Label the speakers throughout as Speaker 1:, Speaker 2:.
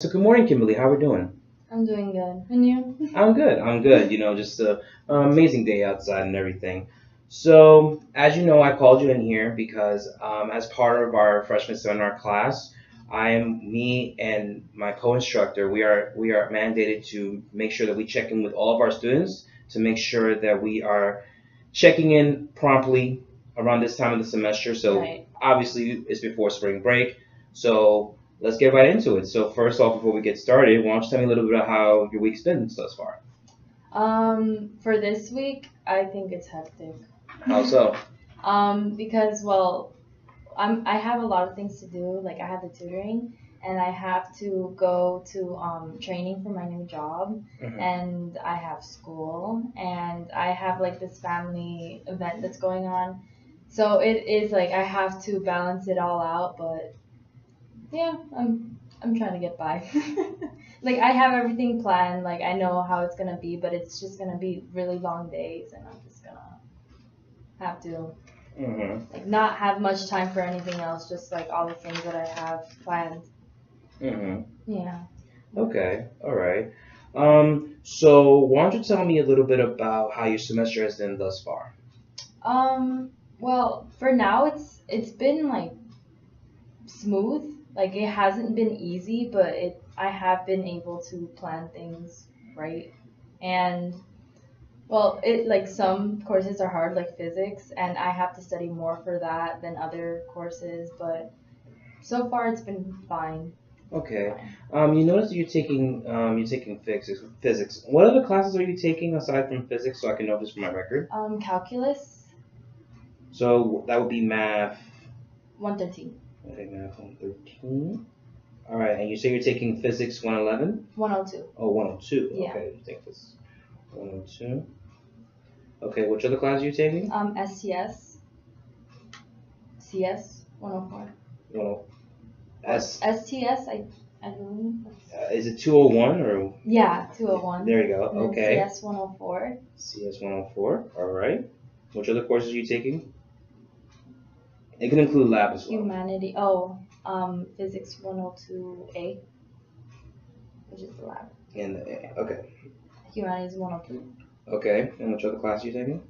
Speaker 1: So good morning, Kimberly. How are we doing?
Speaker 2: I'm doing good. And you?
Speaker 1: I'm good. I'm good. Just an amazing day outside and everything. So, as you know, I called you in here because as part of our freshman seminar class, me and my co-instructor. We are mandated to make sure that we check in with all of our students to make sure that we are checking in promptly around this time of the semester. So
Speaker 2: Right.
Speaker 1: obviously it's before spring break. So let's get right into it. So first off, before we get started, why don't you tell me a little bit about how your week's been thus far?
Speaker 2: For this week, I think it's hectic.
Speaker 1: How so?
Speaker 2: Because I have a lot of things to do. Like I have the tutoring, and I have to go to training for my new job,
Speaker 1: Hmm.
Speaker 2: and I have school, and I have like this family event that's going on. So it is like I have to balance it all out, but yeah, I'm trying to get by. Like I have everything planned, like I know how it's gonna be, but it's just gonna be really long days, and I'm just gonna have to
Speaker 1: Hmm.
Speaker 2: like not have much time for anything else, just like all the things that I have planned.
Speaker 1: Hmm.
Speaker 2: Yeah.
Speaker 1: Okay. All right. So why don't you tell me a little bit about how your semester has been thus far?
Speaker 2: Well, for now it's been like smooth. Like it hasn't been easy, but it I have been able to plan things right. And well, it like some courses are hard, like physics, and I have to study more for that than other courses, but so far it's been fine.
Speaker 1: Okay.
Speaker 2: Fine.
Speaker 1: You notice that you're taking physics. Physics. What other classes are you taking aside from physics, so I can know this for my record?
Speaker 2: Calculus
Speaker 1: So that would be math.
Speaker 2: 113,
Speaker 1: Okay, math 113. All right, and you say you're taking physics 111?
Speaker 2: 102.
Speaker 1: Oh, 102.
Speaker 2: Yeah.
Speaker 1: Okay, you take this 102. Okay, which other class are you taking?
Speaker 2: STS, CS 104.
Speaker 1: Well,
Speaker 2: Or
Speaker 1: S.
Speaker 2: STS, I believe.
Speaker 1: Is it 201 or?
Speaker 2: Yeah, 201.
Speaker 1: There you go.
Speaker 2: And then
Speaker 1: Okay.
Speaker 2: CS 104.
Speaker 1: CS 104. All right. Which other courses are you taking? It can include lab as well.
Speaker 2: Humanity. Physics 102A, which is the lab.
Speaker 1: And okay,
Speaker 2: Humanities 102.
Speaker 1: okay. And which other class are you taking?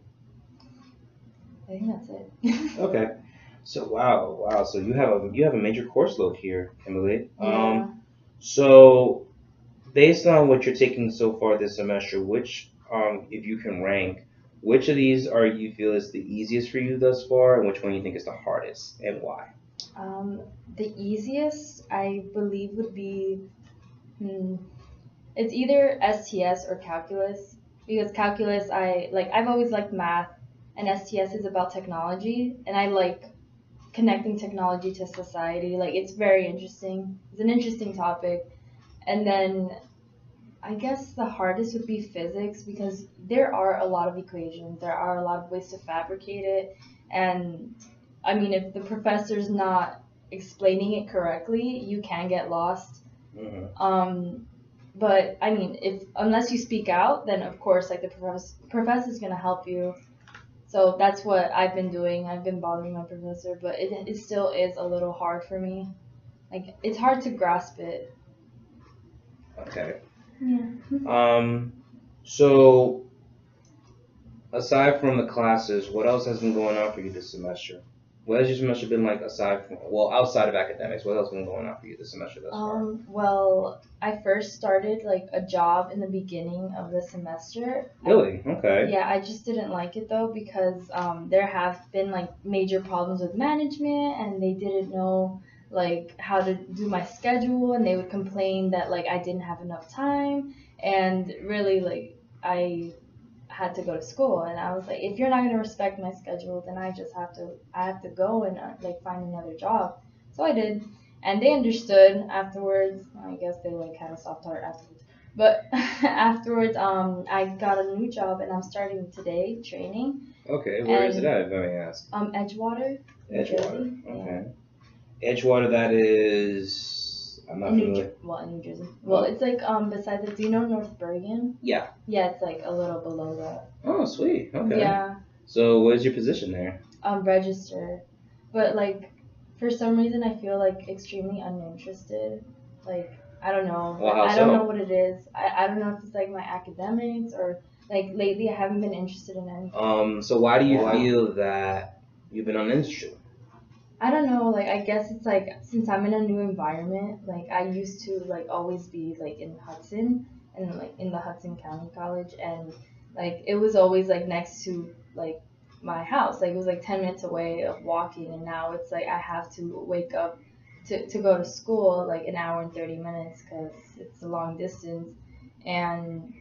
Speaker 2: I think that's it.
Speaker 1: Okay. So wow. So you have a major course load here, Emily.
Speaker 2: Yeah.
Speaker 1: So based on what you're taking so far this semester, which if you can rank, which of these are you feel is the easiest for you thus far, and which one you think is the hardest, and why?
Speaker 2: Um, the easiest I believe would be hmm, it's either STS or calculus because calculus I've always liked math and STS is about technology and I like connecting technology to society. Like it's very interesting. It's an interesting topic. And then I guess the hardest would be physics because there are a lot of equations. There are a lot of ways to fabricate it. And I mean, if the professor's not explaining it correctly, you can get lost.
Speaker 1: Hmm.
Speaker 2: But I mean, if unless you speak out, then of course, like the professor's gonna help you. So that's what I've been doing. I've been bothering my professor, but it still is a little hard for me. Like it's hard to grasp it.
Speaker 1: Okay.
Speaker 2: Yeah.
Speaker 1: Um. So aside from the classes, what else has been going on for you this semester? What has your semester been like aside from, well, outside of academics? What else has been going on for you this semester thus far?
Speaker 2: Well, I first started like a job in the beginning of the semester.
Speaker 1: Really? Okay.
Speaker 2: Yeah, I just didn't like it though because there have been like major problems with management and they didn't know like how to do my schedule and they would complain that like I didn't have enough time and really like I had to go to school and I was like if you're not going to respect my schedule then I have to go and like find another job. So I did and they understood afterwards. I guess they like had a soft heart afterwards. But afterwards I got a new job and I'm starting today training
Speaker 1: Okay. Where is it
Speaker 2: and
Speaker 1: at, if I may ask?
Speaker 2: Edgewater, New
Speaker 1: Edgewater.
Speaker 2: Jersey. Yeah.
Speaker 1: Okay. Edgewater. That is. I'm not familiar.
Speaker 2: In New Jersey. Well,
Speaker 1: Well,
Speaker 2: it's like besides it. Do you know North Bergen?
Speaker 1: yeah.
Speaker 2: Yeah, it's like a little below that.
Speaker 1: Oh, sweet. Okay.
Speaker 2: Yeah.
Speaker 1: So, what is your position there?
Speaker 2: Register. But like for some reason I feel like extremely uninterested. Like I don't know.
Speaker 1: Well, how
Speaker 2: I don't know
Speaker 1: so?
Speaker 2: what it is. I don't know if it's like my academics or like lately I haven't been interested in anything.
Speaker 1: So why do you
Speaker 2: Yeah.
Speaker 1: feel that you've been uninterested?
Speaker 2: I don't know, like I guess it's like since I'm in a new environment, like I used to like always be like in Hudson and like in the Hudson County College and like it was always like next to like my house. Like it was like 10 minutes away of walking and now it's like I have to wake up to go to school like an hour and 30 minutes because it's a long distance and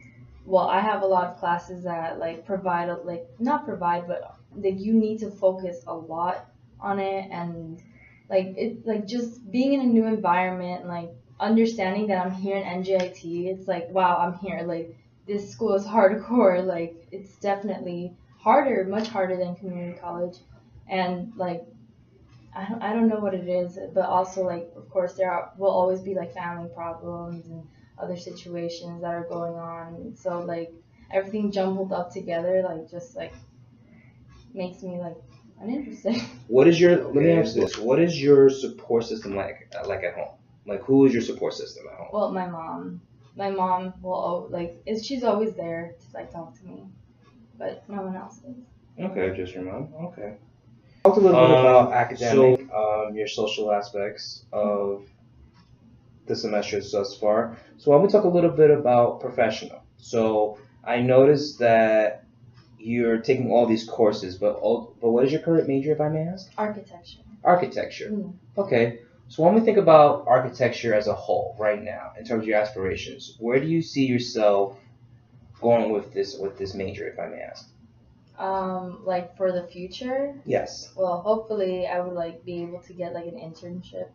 Speaker 2: well I have a lot of classes that like provide like not provide but like you need to focus a lot on it and like it like just being in a new environment like understanding that I'm here in NJIT it's like wow I'm here like this school is hardcore like it's definitely harder much harder than community college and like I don't know what it is but also like of course will always be like family problems and other situations that are going on so like everything jumbled up together like just like makes me like uninterested.
Speaker 1: What is your? Let me ask you this: what is your support system like at home? Like, who is your support system at home?
Speaker 2: Well, my mom will like she's always there to like talk to me, but no one else is.
Speaker 1: Okay, just your mom. Okay. Talked a little bit about academic, your social aspects of the semester thus far. So I want to talk a little bit about professional. So I noticed that you're taking all these courses, but what is your current major, if I may ask?
Speaker 2: Architecture.
Speaker 1: Architecture.
Speaker 2: Mm.
Speaker 1: Okay. So when we think about architecture as a whole right now, in terms of your aspirations, where do you see yourself going with this major, if I may ask?
Speaker 2: Like for the future,
Speaker 1: Yes.
Speaker 2: well, hopefully I would like be able to get like an internship,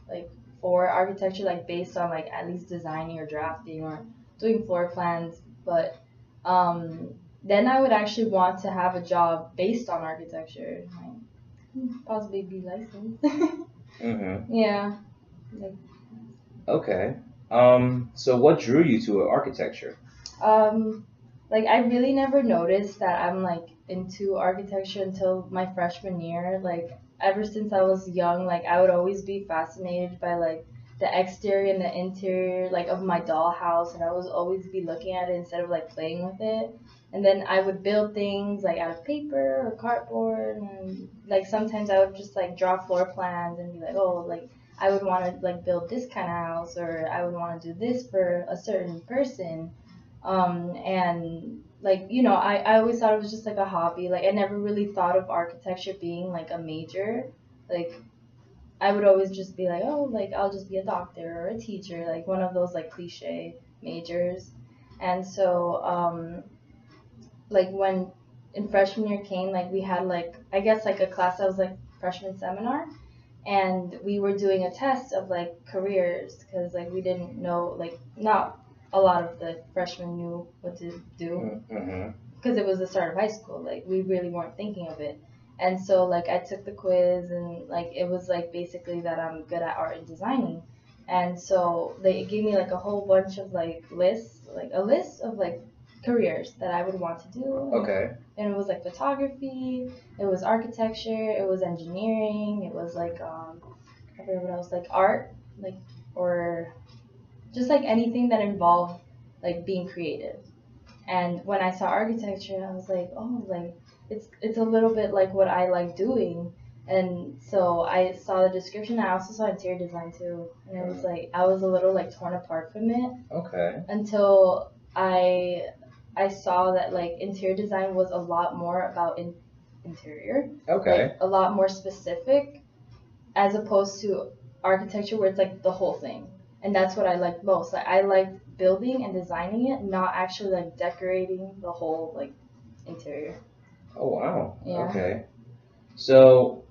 Speaker 2: like for architecture, like based on like at least designing or drafting or doing floor plans. But um, then I would actually want to have a job based on architecture, like possibly be licensed.
Speaker 1: Mm-hmm.
Speaker 2: Yeah. Like,
Speaker 1: Okay. So what drew you to architecture?
Speaker 2: Um, like I really never noticed that I'm like into architecture until my freshman year. Like ever since I was young, like I would always be fascinated by like the exterior and the interior like of my dollhouse and I was always be looking at it instead of like playing with it. And then I would build things like out of paper or cardboard and like sometimes I would just like draw floor plans and be like, oh, like I would want to like build this kind of house or I would want to do this for a certain person and like I always thought it was just like a hobby like I never really thought of architecture being like a major like I would always just be like oh like I'll just be a doctor or a teacher like one of those like cliche majors and so like when in freshman year came like we had like I guess like a class that was like freshman seminar and we were doing a test of like careers because like we didn't know like not a lot of the freshmen knew what to do
Speaker 1: Mm-hmm.
Speaker 2: because it was the start of high school like we really weren't thinking of it and so like I took the quiz and like it was like basically that I'm good at art and designing and so they gave me like a whole bunch of like lists like a list of like careers that I would want to do
Speaker 1: Okay.
Speaker 2: and it was like photography it was architecture it was engineering it was like I forget what else like art like or just like anything that involved like being creative and when I saw architecture I was like oh like it's a little bit like what I like doing and so I saw the description I also saw interior design too and it was like I was a little like torn apart from it
Speaker 1: Okay.
Speaker 2: until I saw that like interior design was a lot more about interior
Speaker 1: Okay.
Speaker 2: like a lot more specific as opposed to architecture where it's like the whole thing and that's what I liked most like I liked building and designing it not actually like decorating the whole like interior.
Speaker 1: Oh wow.
Speaker 2: Yeah.
Speaker 1: Okay. So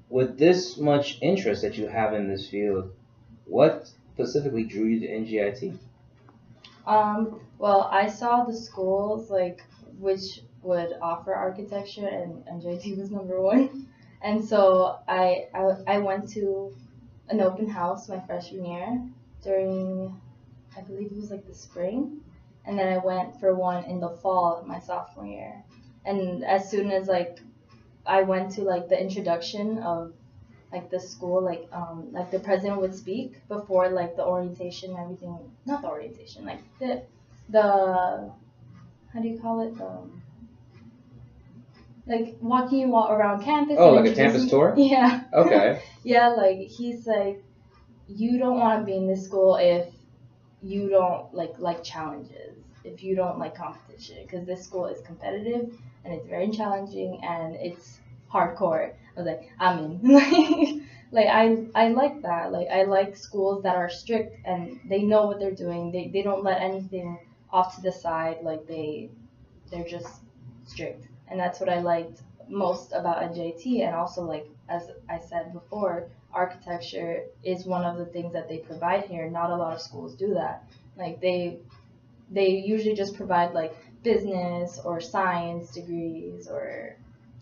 Speaker 1: with this much interest that you have in this field, what specifically drew you to NGIT?
Speaker 2: Well I saw the schools like which would offer architecture and NJT was number one and so I went to an open house my freshman year during I believe it was like the spring and then I went for one in the fall my sophomore year and as soon as like I went to like the introduction of like the school, like the president would speak before like the orientation and everything. Not the orientation, like the how do you call it? Like walking you around campus
Speaker 1: Oh,
Speaker 2: and
Speaker 1: like a campus
Speaker 2: introducing.
Speaker 1: tour?
Speaker 2: Yeah.
Speaker 1: Okay.
Speaker 2: Yeah, like he's like, you don't want to be in this school if you don't like challenges, if you don't like competition, because this school is competitive and it's very challenging and it's hardcore. I was like, I'm in. Like I like that. Like I like schools that are strict and they know what they're doing. They don't let anything off to the side. Like they're just strict, and that's what I liked most about NJT. And also, like as I said before, architecture is one of the things that they provide here. Not a lot of schools do that. Like they usually just provide like business or science degrees or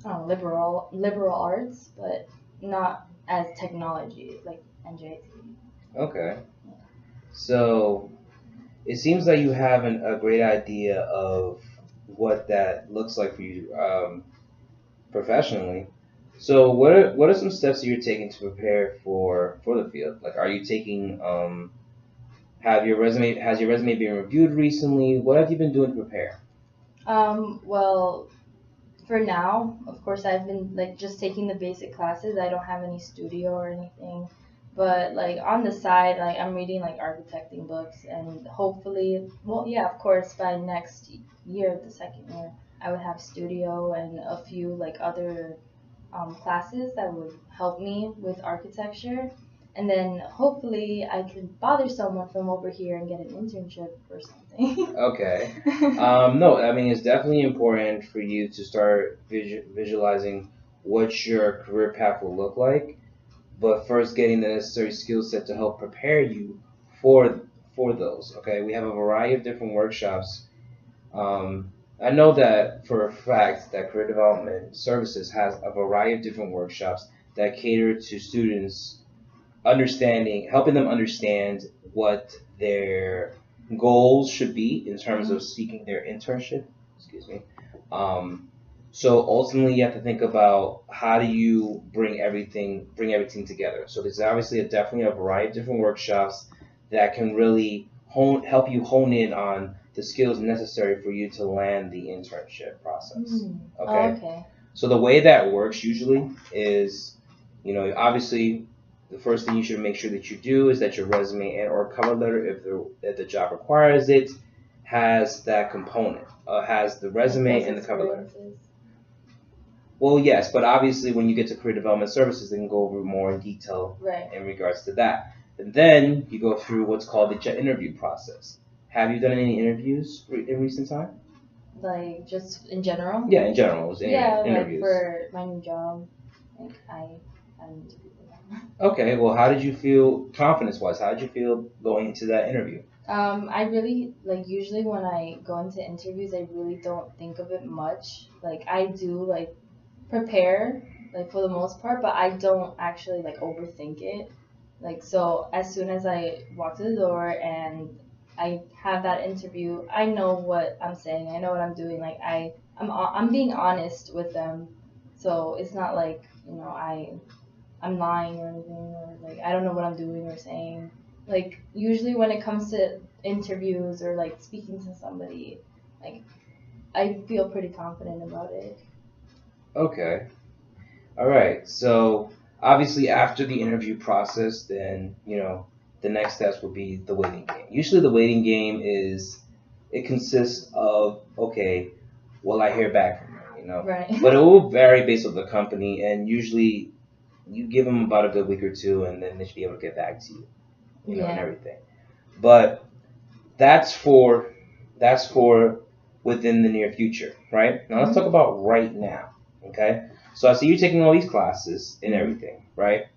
Speaker 2: I don't know, liberal arts, but not as technology like NJT.
Speaker 1: Okay. So it seems like you have a great idea of what that looks like for you professionally. So what are some steps that you're taking to prepare for the field? Like, are you taking has your resume been reviewed recently? What have you been doing to prepare?
Speaker 2: Well, for now, of course, I've been like just taking the basic classes. I don't have any studio or anything, but like on the side, like I'm reading like architecting books, and hopefully, well, yeah, of course, by next year, the second year, I would have studio and a few like other classes that would help me with architecture. And then hopefully I can bother someone from over here and get an internship or something.
Speaker 1: Okay. No, I mean, it's definitely important for you to start visualizing what your career path will look like, but first getting the necessary skill set to help prepare you for for those. Okay, we have a variety of different workshops. I know that for a fact that Career Development Services has a variety of different workshops that cater to students helping them understand what their goals should be in terms of seeking their internship. Excuse me. Um, so ultimately, you have to think about how do you bring everything together. So there's obviously definitely a variety of different workshops that can really help you hone in on the skills necessary for you to land the internship process. Okay.
Speaker 2: Okay.
Speaker 1: So the way that works usually is, obviously the first thing you should make sure that you do is that your resume and or cover letter, if the job requires it, has that component, has the resume and the cover letter. Well, yes, but obviously when you get to career development services, they can go over more in detail
Speaker 2: Right.
Speaker 1: in regards to that. And then you go through what's called the interview process. Have you done any interviews in recent time?
Speaker 2: Like just in general?
Speaker 1: Yeah, in general, it was
Speaker 2: Yeah,
Speaker 1: interviews.
Speaker 2: like for my new job, like I had an interview for that.
Speaker 1: Okay, well, how did you feel confidence-wise? How did you feel going into that interview?
Speaker 2: I really like usually when I go into interviews, I really don't think of it much. Like I do like prepare like for the most part, but I don't actually like overthink it. Like so as soon as I walk to the door and I have that interview, I know what I'm saying. I know what I'm doing. Like I'm being honest with them. So it's not like, I'm lying or anything, or like I don't know what I'm doing or saying. Like usually when it comes to interviews or like speaking to somebody, like I feel pretty confident about it.
Speaker 1: Okay. All right. So obviously, after the interview process, then the next steps will be the waiting game. Usually, the waiting game it consists of, okay, will I hear back from her?
Speaker 2: Right.
Speaker 1: But it will vary based on the company, and usually you give them about a good week or two, and then they should be able to get back to you, and everything. But that's for within the near future, right? Now let's talk about right now. Okay. So I see you're taking all these classes and everything, right?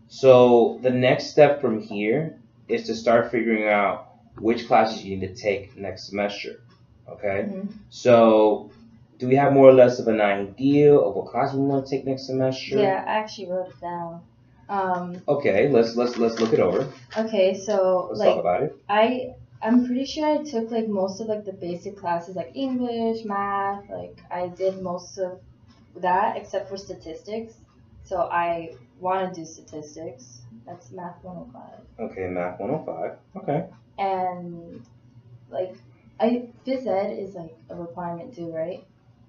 Speaker 1: So the next step from here is to start figuring out which classes you need to take next semester. Okay. So do we have more or less of an idea of what class we want to take next semester?
Speaker 2: Yeah, I actually wrote it down.
Speaker 1: Okay, let's look it over.
Speaker 2: Okay, so
Speaker 1: Let's
Speaker 2: like
Speaker 1: talk about it.
Speaker 2: I'm pretty sure I took like most of like the basic classes like English, math, like I did most of that except for statistics. So I want to do statistics. That's Math 105.
Speaker 1: Okay, Math 105. Okay.
Speaker 2: And like, phys ed is like a requirement too, right?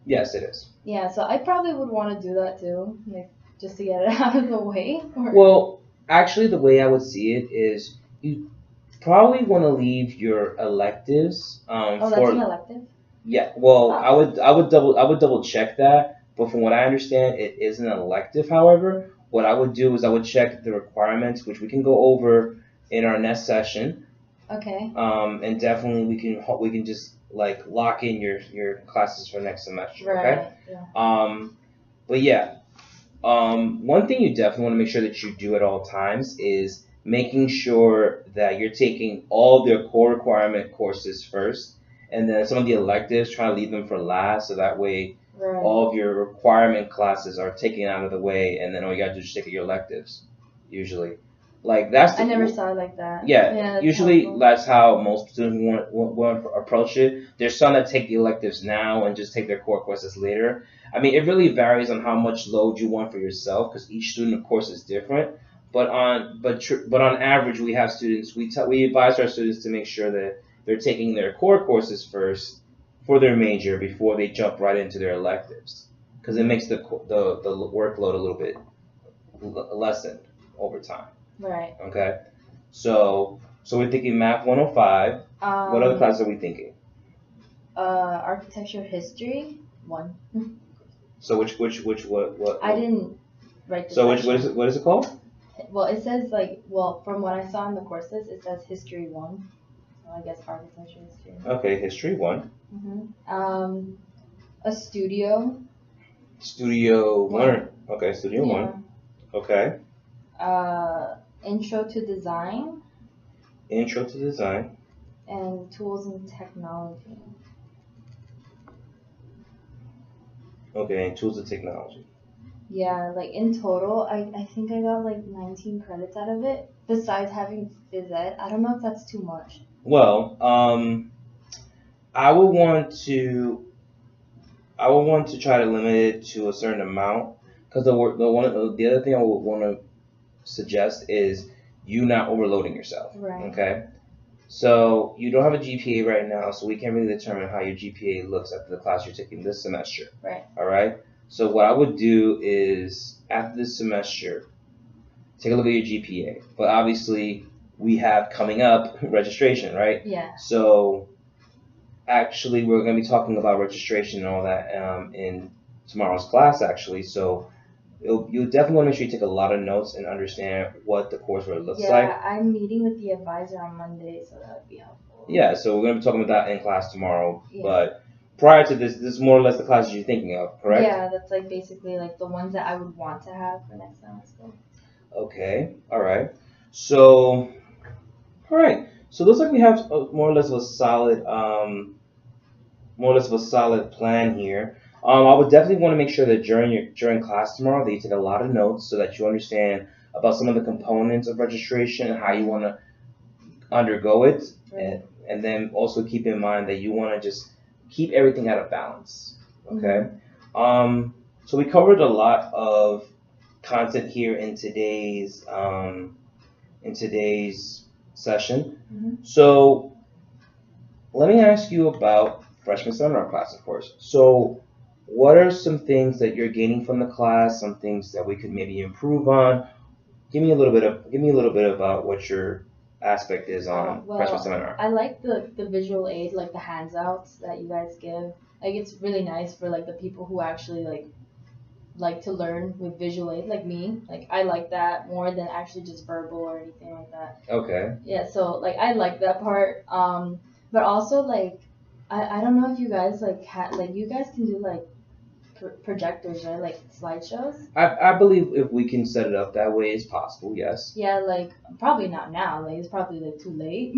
Speaker 1: Yes, it is.
Speaker 2: Yeah, so I probably would want to do that too, like just to get it out of the way.
Speaker 1: Well, actually, the way I would see it is you probably want to leave your electives
Speaker 2: Oh, that's
Speaker 1: for
Speaker 2: an elective?
Speaker 1: yeah. Well,
Speaker 2: Oh.
Speaker 1: I would double check that, but from what I understand, it is an elective. However, what I would do is I would check the requirements, which we can go over in our next session.
Speaker 2: Okay.
Speaker 1: And definitely we can just like lock in your classes for next semester. Okay.
Speaker 2: Right. Yeah.
Speaker 1: But yeah, one thing you definitely want to make sure that you do at all times is making sure that you're taking all the core requirement courses first, and then some of the electives, try to leave them for last, so that way
Speaker 2: Right.
Speaker 1: all of your requirement classes are taken out of the way, and then all you gotta do is take your electives. Usually, like that's the
Speaker 2: I never saw it like that.
Speaker 1: yeah.
Speaker 2: That's
Speaker 1: Usually
Speaker 2: helpful.
Speaker 1: that's how most students want to approach it. There's some that take the electives now and just take their core courses later. I mean, it really varies on how much load you want for yourself because each student, of course, is different. But on average, we have students. We advise our students to make sure that they're taking their core courses first for their major before they jump right into their electives because it makes the workload a little bit lessened over time.
Speaker 2: Right.
Speaker 1: Okay. So we're thinking Math 105. What other classes are we thinking?
Speaker 2: Architecture history 1.
Speaker 1: So what?
Speaker 2: I didn't write the
Speaker 1: So
Speaker 2: section.
Speaker 1: what is it called?
Speaker 2: Well, it says from what I saw in the courses, it says history 1. So I guess architecture history.
Speaker 1: Okay, history 1.
Speaker 2: A studio.
Speaker 1: Studio 1.
Speaker 2: One.
Speaker 1: Okay, studio
Speaker 2: Yeah.
Speaker 1: 1. Okay.
Speaker 2: Intro to design
Speaker 1: Intro to design.
Speaker 2: and tools and technology.
Speaker 1: Okay, and tools of technology.
Speaker 2: Yeah, like in total, I think I got like 19 credits out of it. Besides having phys ed, I don't know if that's too much.
Speaker 1: Well, I would want to try to limit it to a certain amount because the other thing I would want to suggest is you not overloading yourself.
Speaker 2: Right.
Speaker 1: Okay. So you don't have a GPA right now, so we can't really determine how your GPA looks after the class you're taking this semester.
Speaker 2: Right.
Speaker 1: All right. So what I would do is after this semester, take a look at your GPA. But obviously, we have coming up registration, right?
Speaker 2: Yeah.
Speaker 1: So actually, we're going to be talking about registration and all that in tomorrow's class, actually. So you definitely want to make sure you take a lot of notes and understand what the coursework looks like.
Speaker 2: Yeah, I'm meeting with the advisor on Monday, so that would be helpful.
Speaker 1: Yeah, so we're going to be talking about that in class tomorrow.
Speaker 2: Yeah.
Speaker 1: But prior to this is more or less the classes you're thinking of, correct?
Speaker 2: Yeah, that's like basically like the ones that I would want to have for next semester.
Speaker 1: Okay, all right. So, all right. So it looks like we have more or less of a solid plan here. I would definitely want to make sure that during class tomorrow that you take a lot of notes so that you understand about some of the components of registration and how you want to undergo it,
Speaker 2: Right.
Speaker 1: and then also keep in mind that you want to just keep everything at a balance. Okay. So we covered a lot of content here in today's session. So let me ask you about freshman seminar class, of course. So what are some things that you're gaining from the class? Some things that we could maybe improve on? Give me a little bit about what your aspect is on freshman seminar.
Speaker 2: I like the visual aid, like the handouts that you guys give. Like it's really nice for like the people who actually like to learn with visual aid, like me. Like I like that more than actually just verbal or anything like that.
Speaker 1: Okay.
Speaker 2: Yeah, so like I like that part. But also like I don't know if you guys like you guys can do like projectors, right? Like slideshows.
Speaker 1: I believe if we can set it up that way, it's possible. Yes.
Speaker 2: Yeah, like probably not now. Like it's probably like too late.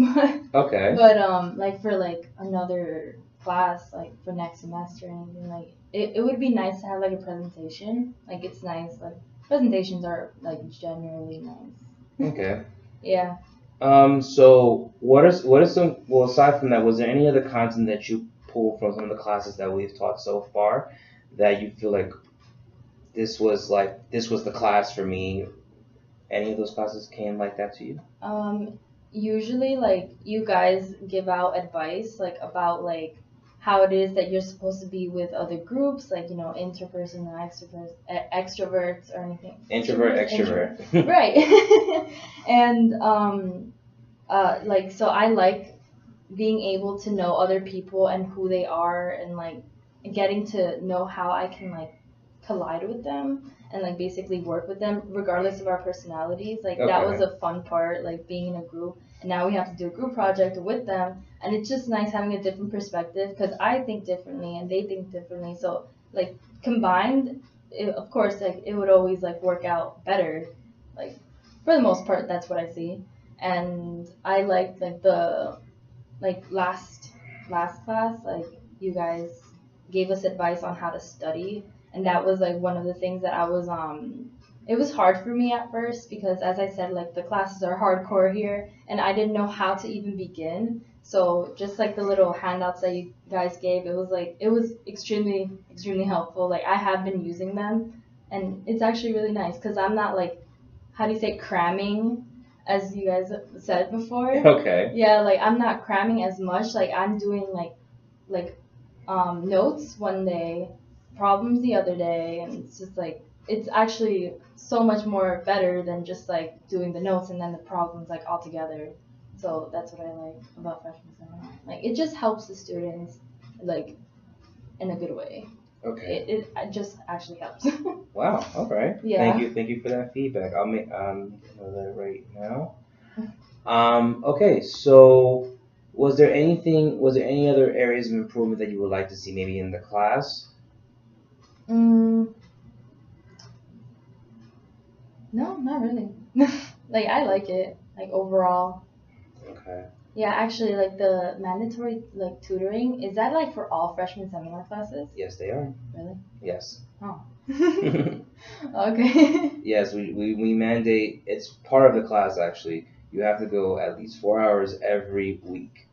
Speaker 1: Okay.
Speaker 2: But like for like another class, like for next semester or anything, like it would be nice to have like a presentation. Like it's nice. Like presentations are like generally nice.
Speaker 1: Okay.
Speaker 2: Yeah.
Speaker 1: So what are some, well, aside from that, was there any other content that you pulled from some of the classes that we've taught so far that you feel like this was the class for me, Any of those classes came like that to you?
Speaker 2: Usually like you guys give out advice like about like how it is that you're supposed to be with other groups, like interpersonal, extroverts or anything.
Speaker 1: Introvert,
Speaker 2: Introvert.
Speaker 1: extrovert.
Speaker 2: Right. And like so I like being able to know other people and who they are, and like getting to know how I can like collide with them and like basically work with them regardless of our personalities. Like that was
Speaker 1: Okay.
Speaker 2: a fun part, like being in a group, and now we have to do a group project with them, and it's just nice having a different perspective because I think differently and they think differently. So like combined, of course, like it would always like work out better. Like for the most part, that's what I see. And I like the like last class, like you guys gave us advice on how to study, and that was like one of the things that I was it was hard for me at first because as I said, like the classes are hardcore here and I didn't know how to even begin. So just like the little handouts that you guys gave, it was extremely helpful. Like I have been using them, and it's actually really nice because I'm not like, how do you say, cramming, as you guys said before.
Speaker 1: Okay.
Speaker 2: Yeah, like I'm not cramming as much. Like I'm doing like notes one day, problems the other day, and it's just like it's actually so much more better than just like doing the notes and then the problems like all together. So that's what I like about freshman seminar. Like it just helps the students like in a good way.
Speaker 1: Okay.
Speaker 2: It just actually helps.
Speaker 1: Wow. All right.
Speaker 2: Yeah.
Speaker 1: Thank you for that feedback. I'll make know that right now. Okay. So, was there any other areas of improvement that you would like to see maybe in the class?
Speaker 2: Mm, no, not really. Like I like it, like overall.
Speaker 1: Okay.
Speaker 2: Yeah, actually, like the mandatory like tutoring, is that like for all freshman seminar classes?
Speaker 1: Yes, they are.
Speaker 2: Really?
Speaker 1: Yes.
Speaker 2: Oh. Okay.
Speaker 1: Yes, we mandate, it's part of the class actually. You have to go at least 4 hours every week.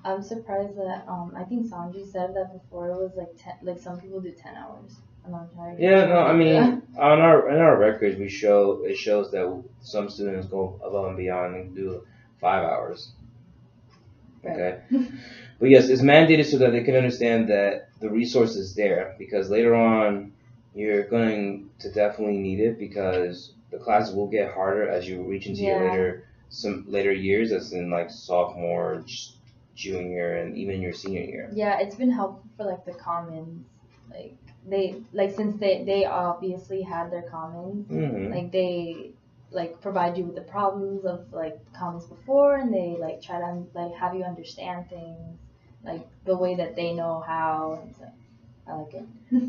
Speaker 2: I'm surprised that I think Sanji said that before it was like some people do 10 hours. I'm not
Speaker 1: Yeah, no, I
Speaker 2: sure. Yeah.
Speaker 1: mean, on our in our records we show it shows that some students go above and beyond and do 5 hours.
Speaker 2: Right.
Speaker 1: Okay, but yes, it's mandated so that they can understand that the resource is there because later on you're going to definitely need it because the classes will get harder as you reach into your
Speaker 2: Yeah.
Speaker 1: some later years, as in like sophomore, junior, and even your senior year.
Speaker 2: Yeah, it's been helpful for like the commons. Like they like since they obviously had their commons,
Speaker 1: Hmm.
Speaker 2: like they like provide you with the problems of like commons before, and they like try to like have you understand things like the way that they know how, and so I like it.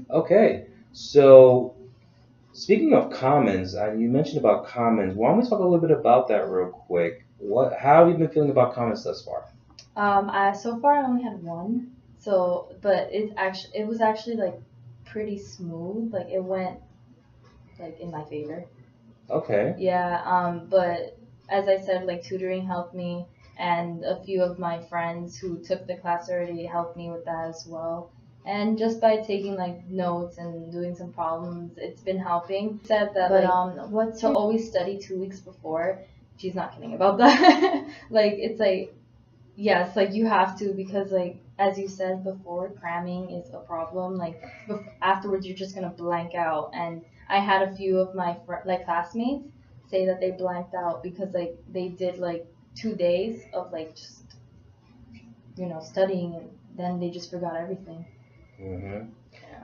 Speaker 1: Okay, so speaking of commons, you mentioned about commons. Why don't we talk a little bit about that real quick? How have you been feeling about commons thus far?
Speaker 2: I so far I only had one, so but it was actually like pretty smooth. Like it went like in my favor.
Speaker 1: Okay.
Speaker 2: Yeah, but as I said, like tutoring helped me, and a few of my friends who took the class already helped me with that as well. And just by taking like notes and doing some problems, it's been helping. Said that, but what to always study 2 weeks before? She's not kidding about that. Like it's like yes, like you have to because like as you said before, cramming is a problem. Like afterwards, you're just gonna blank out. And I had a few of my like classmates say that they blanked out because like they did like 2 days of like just studying, and then they just forgot everything.
Speaker 1: Hmm.
Speaker 2: Yeah.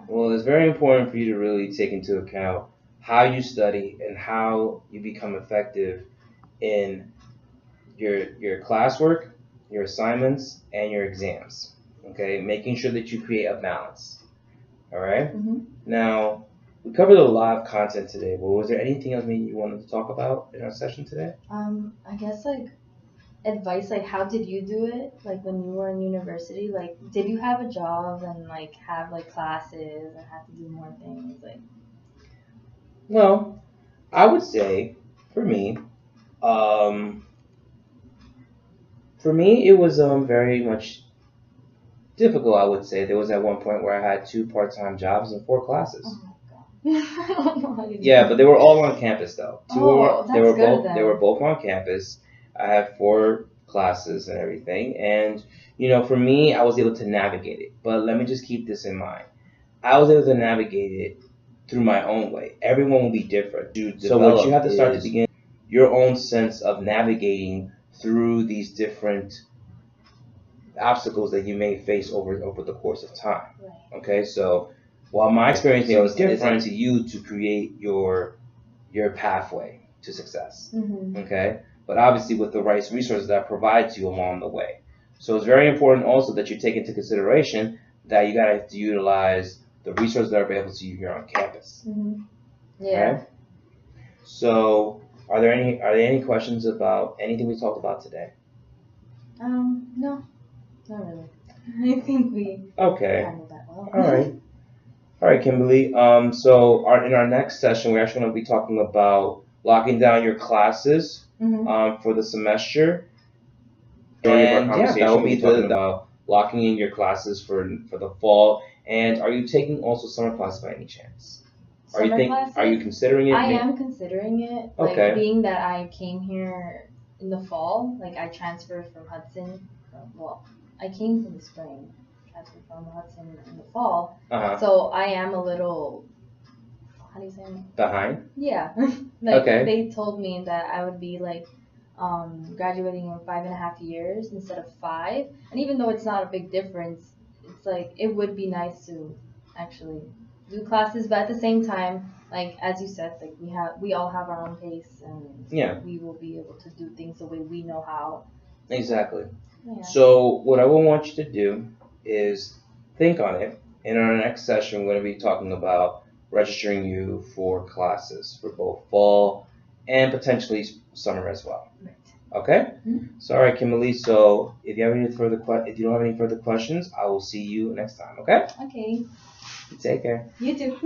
Speaker 1: Well, it's very important for you to really take into account how you study and how you become effective in your classwork, your assignments, and your exams. Okay, making sure that you create a balance. All right.
Speaker 2: Hmm.
Speaker 1: Now, we covered a lot of content today. Well, was there anything else maybe you wanted to talk about in our session today?
Speaker 2: I guess like advice, like how did you do it, like when you were in university? Like did you have a job and like have like classes and have to do more things like?
Speaker 1: Well, I would say for me, um, it was very much difficult. I would say there was at one point where I had two part-time jobs and four classes.
Speaker 2: Oh my god. I don't know how you do
Speaker 1: Yeah,
Speaker 2: that.
Speaker 1: but they were all on campus though.
Speaker 2: Oh,
Speaker 1: They
Speaker 2: that's
Speaker 1: were
Speaker 2: good
Speaker 1: both they were
Speaker 2: then.
Speaker 1: both on campus. I had 4 classes and everything, and for me, I was able to navigate it. But let me just keep this in mind. I was able to navigate it through my own way. Everyone will be different. So what you have to start to begin your own sense of navigating through these different obstacles that you may face over the course of time.
Speaker 2: Right.
Speaker 1: Okay, so while my experience may be different to you to create your pathway to success.
Speaker 2: Mm-hmm.
Speaker 1: Okay, but obviously with the right resources that provides you along the way. So it's very important also that you take into consideration that you gotta utilize the resources that are available to you here on campus.
Speaker 2: Mm-hmm. Yeah.
Speaker 1: Okay? So are there any questions about anything we talked about today?
Speaker 2: No, not really. I think we
Speaker 1: Okay.
Speaker 2: handled that well.
Speaker 1: All right, Kimberly. So in our next session, we're actually going to be talking about locking down your classes
Speaker 2: Mm-hmm.
Speaker 1: for the semester. And yeah, that will be about locking in your classes for the fall. And are you taking also summer classes by any chance?
Speaker 2: Summer classes?
Speaker 1: Are you considering it?
Speaker 2: I am considering it.
Speaker 1: Okay.
Speaker 2: Like, being that I came here in the fall, like I transferred from Hudson. Well, I came from the spring, transferred from Hudson in the fall.
Speaker 1: Uh-huh.
Speaker 2: So I am a little, how do you say it?
Speaker 1: Behind?
Speaker 2: Yeah. Like,
Speaker 1: Okay.
Speaker 2: they told me that I would be like graduating in 5.5 years instead of 5. And even though it's not a big difference, it's like it would be nice to actually do classes, but at the same time, like as you said, like we all have our own pace, and
Speaker 1: Yeah.
Speaker 2: we will be able to do things the way we know how.
Speaker 1: Exactly.
Speaker 2: Yeah.
Speaker 1: So what I will want you to do is think on it. In our next session, we're going to be talking about registering you for classes for both fall and potentially summer as well.
Speaker 2: Right.
Speaker 1: Okay?
Speaker 2: Mm-hmm.
Speaker 1: So all right, Kimberly. So if you don't have any further questions, I will see you next time. Okay?
Speaker 2: Okay.
Speaker 1: Take care.
Speaker 2: You too.